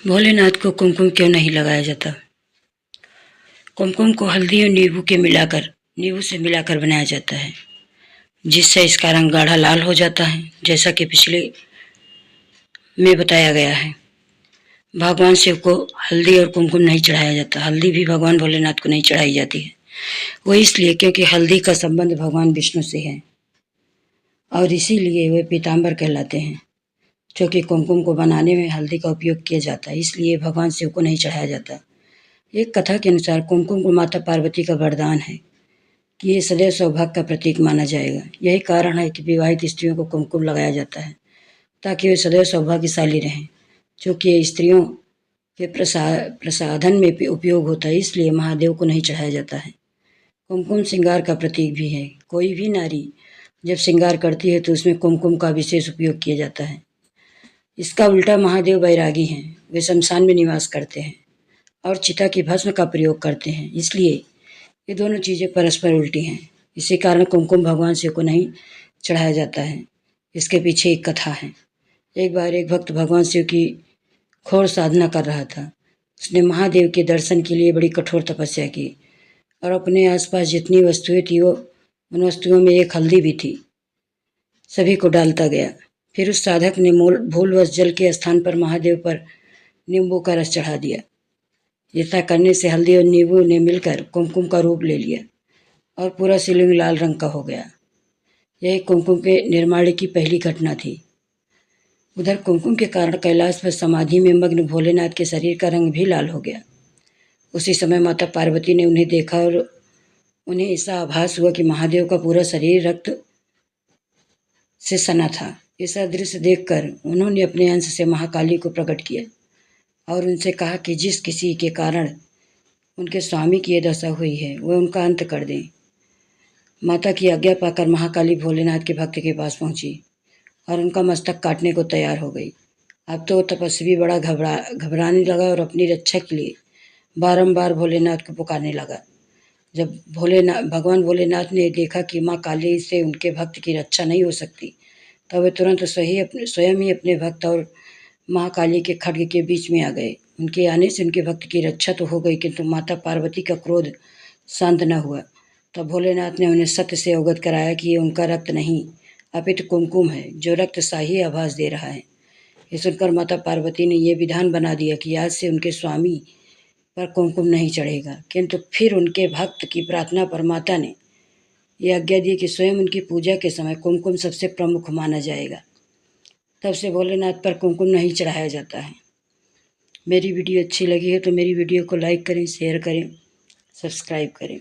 भोलेनाथ को कुमकुम क्यों नहीं लगाया जाता? कुमकुम को हल्दी और नींबू से मिलाकर बनाया जाता है, जिससे इसका रंग गाढ़ा लाल हो जाता है, जैसा कि पिछले में बताया गया है। भगवान शिव को हल्दी और कुमकुम नहीं चढ़ाया जाता। हल्दी भी भगवान भोलेनाथ को नहीं चढ़ाई जाती है। वो इसलिए क्योंकि हल्दी का संबंध भगवान विष्णु से है और इसीलिए वे पीताम्बर कहलाते हैं। क्योंकि कुमकुम को बनाने में हल्दी का उपयोग किया जाता है, इसलिए भगवान शिव को नहीं चढ़ाया जाता। एक कथा के अनुसार कुमकुम को माता पार्वती का वरदान है कि ये सदैव सौभाग्य का प्रतीक माना जाएगा। यही कारण है कि विवाहित स्त्रियों को कुमकुम लगाया जाता है ताकि वे सदैव सौभाग्यशाली रहें। चूँकि ये स्त्रियों के प्रसाधन में उपयोग होता है, इसलिए महादेव को नहीं चढ़ाया जाता है। कुमकुम श्रृंगार का प्रतीक भी है। कोई भी नारी जब श्रृंगार करती है तो उसमें कुमकुम का विशेष उपयोग किया जाता है। इसका उल्टा महादेव बैरागी हैं। वे शमशान में निवास करते हैं और चिता की भस्म का प्रयोग करते हैं, इसलिए ये दोनों चीज़ें परस्पर उल्टी हैं। इसी कारण कुमकुम भगवान शिव को नहीं चढ़ाया जाता है। इसके पीछे एक कथा है। एक बार एक भक्त भगवान शिव की घोर साधना कर रहा था। उसने महादेव के दर्शन के लिए बड़ी कठोर तपस्या की और अपने आसपास जितनी वस्तुएं थी उन वस्तुओं में एक हल्दी भी थी। सभी को डालता गया। फिर उस साधक ने भूलवश जल के स्थान पर महादेव पर नींबू का रस चढ़ा दिया। ऐसा करने से हल्दी और नींबू ने मिलकर कुमकुम का रूप ले लिया और पूरा शिवलिंग लाल रंग का हो गया। यही कुमकुम के निर्माण की पहली घटना थी। उधर कुमकुम के कारण कैलाश पर समाधि में मग्न भोलेनाथ के शरीर का रंग भी लाल हो गया। उसी समय माता पार्वती ने उन्हें देखा और उन्हें ऐसा आभास हुआ कि महादेव का पूरा शरीर रक्त से सना था। ऐसा दृश्य देखकर उन्होंने अपने अंश से महाकाली को प्रकट किया और उनसे कहा कि जिस किसी के कारण उनके स्वामी की ये दशा हुई है वह उनका अंत कर दें। माता की आज्ञा पाकर महाकाली भोलेनाथ के भक्त के पास पहुंची और उनका मस्तक काटने को तैयार हो गई। अब तो तपस्वी बड़ा घबराने लगा और अपनी रक्षा के लिए बारंबार भोलेनाथ को पुकारने लगा। जब भगवान भोलेनाथ ने देखा कि माँ काली से उनके भक्त की रक्षा नहीं हो सकती, तब वे तुरंत स्वयं ही अपने भक्त और महाकाली के खड्ग के बीच में आ गए। उनके आने से उनके भक्त की रक्षा तो हो गई, किंतु माता पार्वती का क्रोध शांत न हुआ। तब भोलेनाथ ने उन्हें सत्य से अवगत कराया कि ये उनका रक्त नहीं अपितु कुमकुम है, जो रक्त शाही आभास दे रहा है। ये सुनकर माता पार्वती ने यह विधान बना दिया कि आज से उनके स्वामी पर कुमकुम नहीं चढ़ेगा। किंतु फिर उनके भक्त की प्रार्थना पर माता ने यह आज्ञा दी कि स्वयं उनकी पूजा के समय कुमकुम सबसे प्रमुख माना जाएगा। तब से भोलेनाथ पर कुमकुम नहीं चढ़ाया जाता है। मेरी वीडियो अच्छी लगी है तो मेरी वीडियो को लाइक करें, शेयर करें, सब्सक्राइब करें।